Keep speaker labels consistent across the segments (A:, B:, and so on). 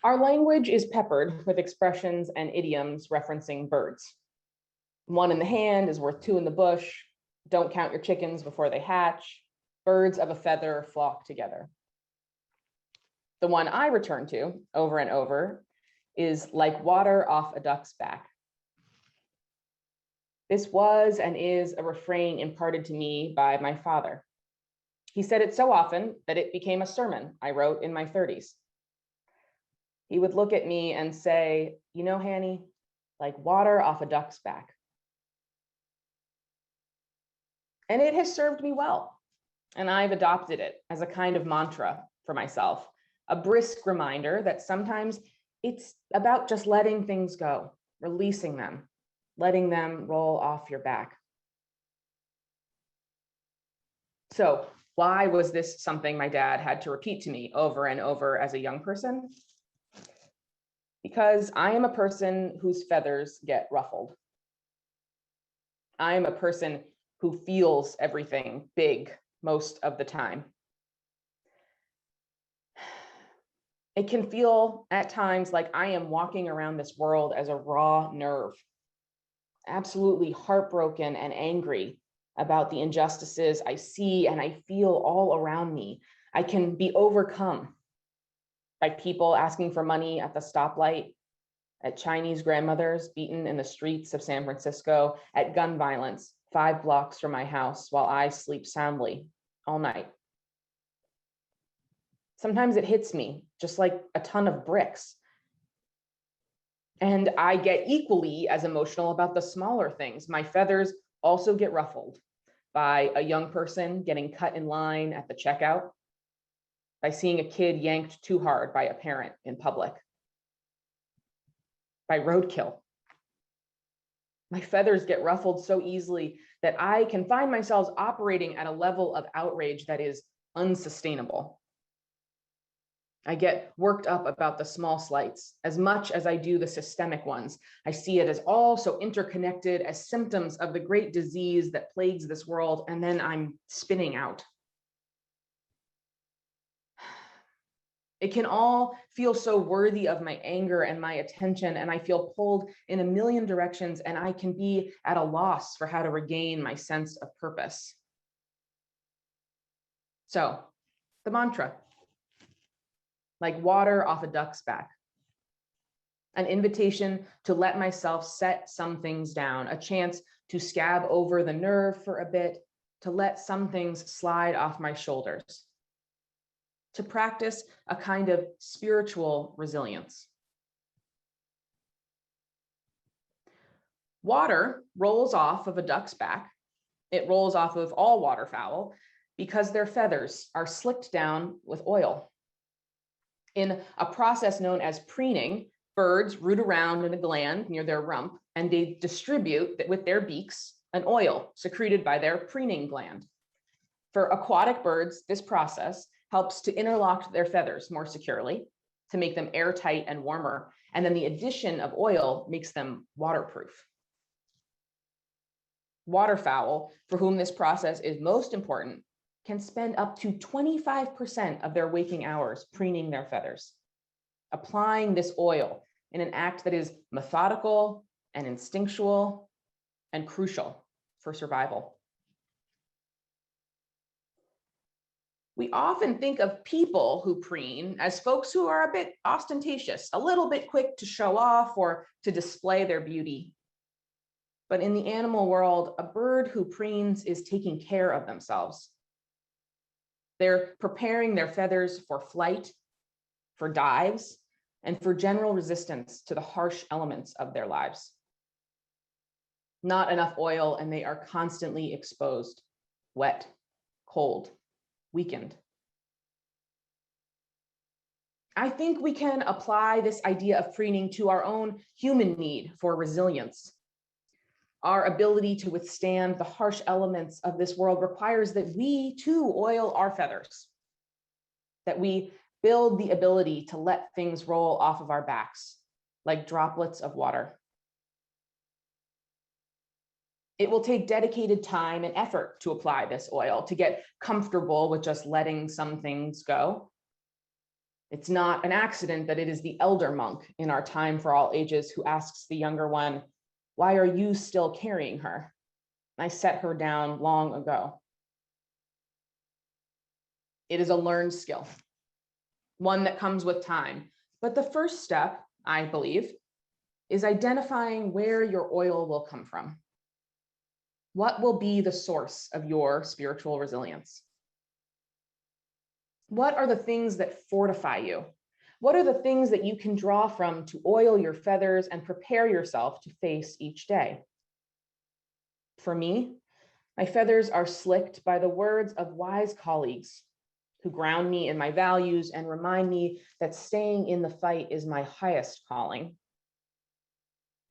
A: Our language is peppered with expressions and idioms referencing birds. One in the hand is worth two in the bush. Don't count your chickens before they hatch. Birds of a feather flock together. The one I return to over and over is like water off a duck's back. This was and is a refrain imparted to me by my father. He said it so often that it became a sermon I wrote in my 30s. He would look at me and say, you know, Hanny, like water off a duck's back. And it has served me well. And I've adopted it as a kind of mantra for myself, a brisk reminder that sometimes it's about just letting things go, releasing them, letting them roll off your back. So why was this something my dad had to repeat to me over and over as a young person? Because I am a person whose feathers get ruffled. I am a person who feels everything big most of the time. It can feel at times like I am walking around this world as a raw nerve, absolutely heartbroken and angry about the injustices I see and I feel all around me. I can be overcome by people asking for money at the stoplight, at Chinese grandmothers beaten in the streets of San Francisco, at gun violence 5 blocks from my house while I sleep soundly all night. Sometimes it hits me just like a ton of bricks. And I get equally as emotional about the smaller things. My feathers also get ruffled by a young person getting cut in line at the checkout, by seeing a kid yanked too hard by a parent in public, by roadkill. My feathers get ruffled so easily that I can find myself operating at a level of outrage that is unsustainable. I get worked up about the small slights as much as I do the systemic ones. I see it as all so interconnected, as symptoms of the great disease that plagues this world, and then I'm spinning out. It can all feel so worthy of my anger and my attention, and I feel pulled in a million directions, and I can be at a loss for how to regain my sense of purpose. So, the mantra, like water off a duck's back. An invitation to let myself set some things down, a chance to scab over the nerve for a bit, to let some things slide off my shoulders, to practice a kind of spiritual resilience. Water rolls off of a duck's back. It rolls off of all waterfowl because their feathers are slicked down with oil. In a process known as preening, birds root around in a gland near their rump, and they distribute with their beaks an oil secreted by their preening gland. For aquatic birds, this process helps to interlock their feathers more securely, to make them airtight and warmer, and then the addition of oil makes them waterproof. Waterfowl, for whom this process is most important, can spend up to 25% of their waking hours preening their feathers, applying this oil in an act that is methodical and instinctual and crucial for survival. We often think of people who preen as folks who are a bit ostentatious, a little bit quick to show off or to display their beauty. But in the animal world, a bird who preens is taking care of themselves. They're preparing their feathers for flight, for dives, and for general resistance to the harsh elements of their lives. Not enough oil, and they are constantly exposed, wet, cold, weakened. I think we can apply this idea of preening to our own human need for resilience. Our ability to withstand the harsh elements of this world requires that we too oil our feathers, that we build the ability to let things roll off of our backs like droplets of water. It will take dedicated time and effort to apply this oil, to get comfortable with just letting some things go. It's not an accident that it is the elder monk in our time for all ages who asks the younger one, "Why are you still carrying her? I set her down long ago." It is a learned skill, one that comes with time. But the first step, I believe, is identifying where your oil will come from. What will be the source of your spiritual resilience? What are the things that fortify you? What are the things that you can draw from to oil your feathers and prepare yourself to face each day? For me, my feathers are slicked by the words of wise colleagues who ground me in my values and remind me that staying in the fight is my highest calling.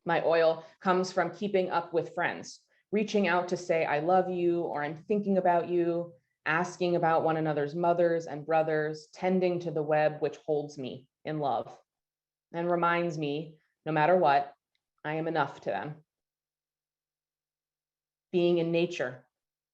A: My oil comes from keeping up with friends, reaching out to say, "I love you," or "I'm thinking about you," asking about one another's mothers and brothers, tending to the web which holds me in love and reminds me, no matter what, I am enough to them. Being in nature,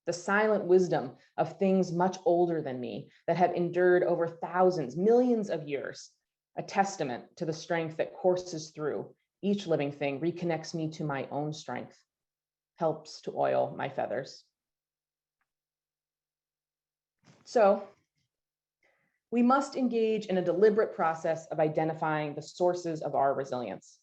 A: the silent wisdom of things much older than me that have endured over thousands, millions of years, a testament to the strength that courses through each living thing, reconnects me to my own strength, helps to oil my feathers. So we must engage in a deliberate process of identifying the sources of our resilience.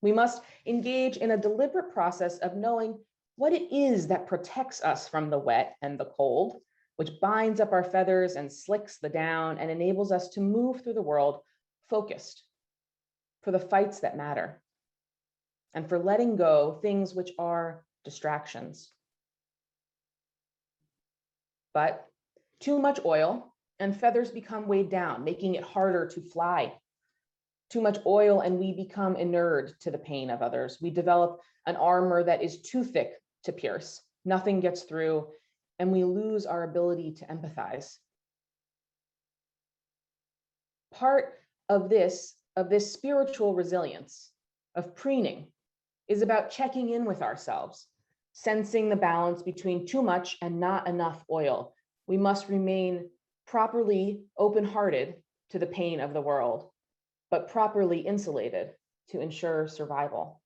A: We must engage in a deliberate process of knowing what it is that protects us from the wet and the cold, which binds up our feathers and slicks the down and enables us to move through the world focused for the fights that matter and for letting go things which are distractions. But too much oil and feathers become weighed down, making it harder to fly. Too much oil and we become inured to the pain of others. We develop an armor that is too thick to pierce. Nothing gets through, and we lose our ability to empathize. Part of this spiritual resilience, of preening, is about checking in with ourselves, sensing the balance between too much and not enough oil. We must remain properly open-hearted to the pain of the world, but properly insulated to ensure survival.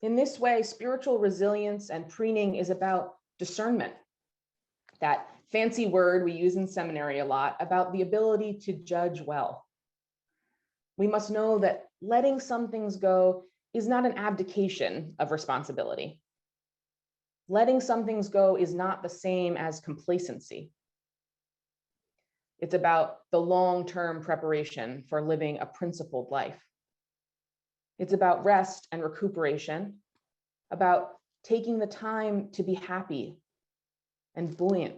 A: In this way, spiritual resilience and preening is about discernment, that fancy word we use in seminary a lot, about the ability to judge well. We must know that letting some things go is not an abdication of responsibility. Letting some things go is not the same as complacency. It's about the long-term preparation for living a principled life. It's about rest and recuperation, about taking the time to be happy and buoyant.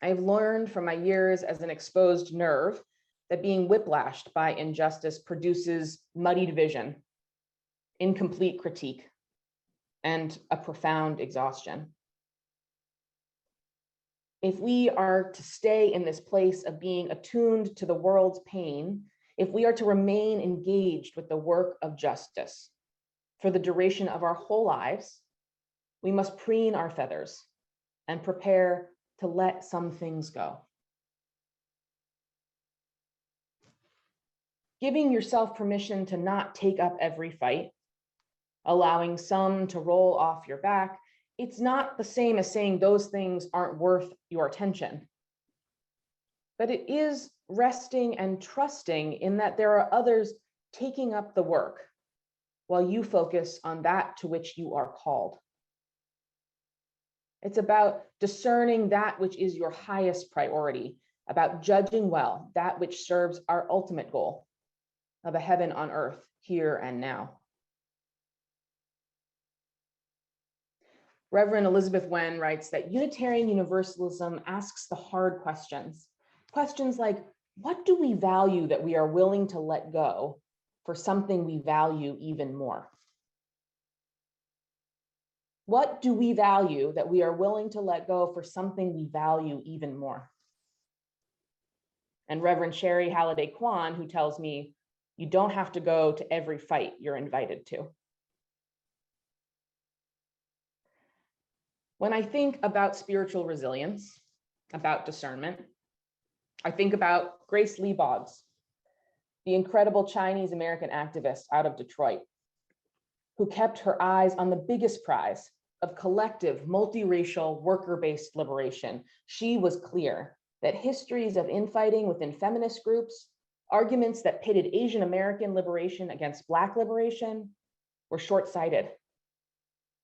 A: I have learned from my years as an exposed nerve that being whiplashed by injustice produces muddied vision, incomplete critique, and a profound exhaustion. If we are to stay in this place of being attuned to the world's pain, if we are to remain engaged with the work of justice for the duration of our whole lives, we must preen our feathers and prepare to let some things go. Giving yourself permission to not take up every fight, allowing some to roll off your back, it's not the same as saying those things aren't worth your attention. But it is resting and trusting in that there are others taking up the work while you focus on that to which you are called. It's about discerning that which is your highest priority, about judging well that which serves our ultimate goal of a heaven on earth here and now. Reverend Elizabeth Wen writes that Unitarian Universalism asks the hard questions. Questions like, what do we value that we are willing to let go for something we value even more? What do we value that we are willing to let go for something we value even more? And Reverend Sherry Halliday Kwan, who tells me, you don't have to go to every fight you're invited to. When I think about spiritual resilience, about discernment, I think about Grace Lee Boggs, the incredible Chinese American activist out of Detroit, who kept her eyes on the biggest prize of collective, multiracial, worker-based liberation. She was clear that histories of infighting within feminist groups, arguments that pitted Asian American liberation against Black liberation, were short-sighted.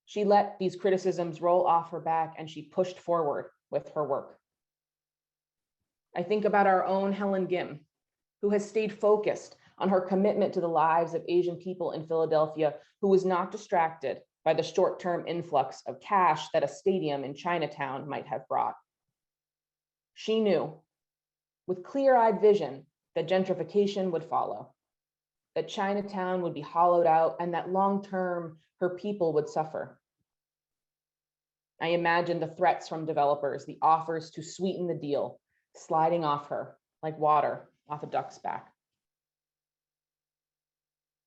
A: She let these criticisms roll off her back and she pushed forward with her work. I think about our own Helen Kim, who has stayed focused on her commitment to the lives of Asian people in Philadelphia, who was not distracted by the short-term influx of cash that a stadium in Chinatown might have brought. She knew, with clear-eyed vision, that gentrification would follow, that Chinatown would be hollowed out, and that long-term her people would suffer. I imagine the threats from developers, the offers to sweeten the deal, sliding off her like water off a duck's back.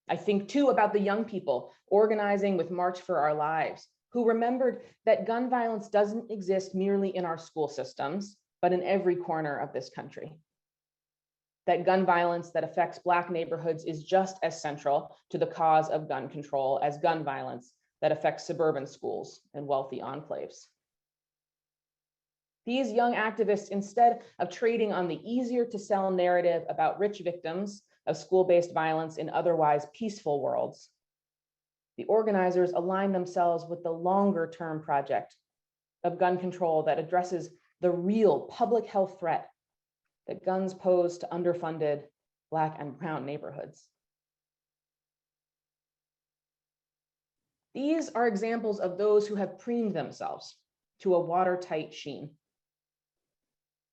A: I think too about the young people organizing with March for Our Lives, who remembered that gun violence doesn't exist merely in our school systems, but in every corner of this country. That gun violence that affects Black neighborhoods is just as central to the cause of gun control as gun violence that affects suburban schools and wealthy enclaves. These young activists, instead of trading on the easier to sell narrative about rich victims of school-based violence in otherwise peaceful worlds, the organizers align themselves with the longer-term project of gun control that addresses the real public health threat that guns pose to underfunded Black and brown neighborhoods. These are examples of those who have preened themselves to a watertight sheen,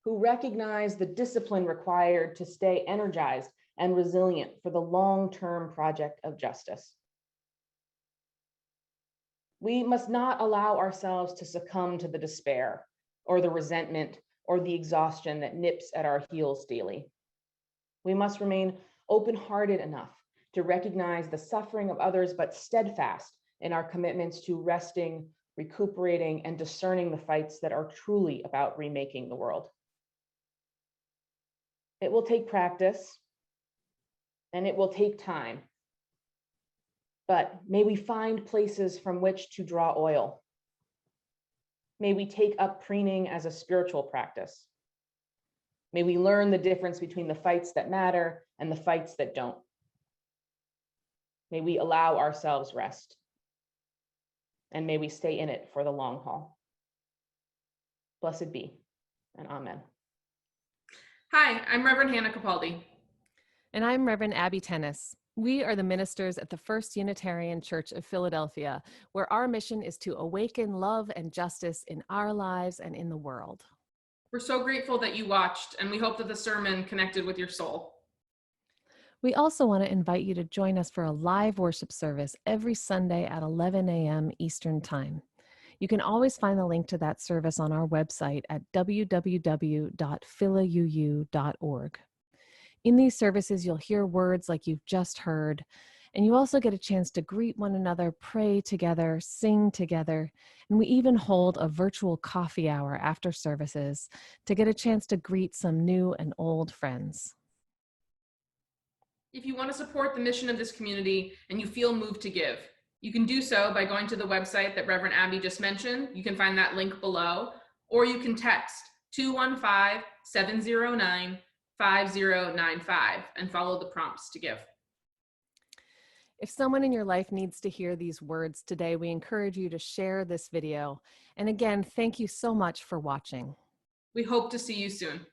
A: who recognize the discipline required to stay energized and resilient for the long-term project of justice. We must not allow ourselves to succumb to the despair or the resentment or the exhaustion that nips at our heels daily. We must remain open-hearted enough to recognize the suffering of others, but steadfast in our commitments to resting, recuperating, and discerning the fights that are truly about remaking the world. It will take practice, and it will take time. But may we find places from which to draw oil. May we take up preening as a spiritual practice. May we learn the difference between the fights that matter and the fights that don't. May we allow ourselves rest. And may we stay in it for the long haul. Blessed be, and amen.
B: Hi, I'm Reverend Hannah Capaldi.
C: And I'm Reverend Abby Tennis. We are the ministers at the First Unitarian Church of Philadelphia, where our mission is to awaken love and justice in our lives and in the world.
B: We're so grateful that you watched, and we hope that the sermon connected with your soul.
C: We also want to invite you to join us for a live worship service every Sunday at 11 a.m. Eastern Time. You can always find the link to that service on our website at www.philauu.org. In these services, you'll hear words like you've just heard, and you also get a chance to greet one another, pray together, sing together, and we even hold a virtual coffee hour after services to get a chance to greet some new and old friends.
B: If you want to support the mission of this community and you feel moved to give, you can do so by going to the website that Reverend Abby just mentioned. You can find that link below, or you can text 215-709-5095 and follow the prompts to give.
C: If someone in your life needs to hear these words today, we encourage you to share this video. And again, thank you so much for watching.
B: We hope to see you soon.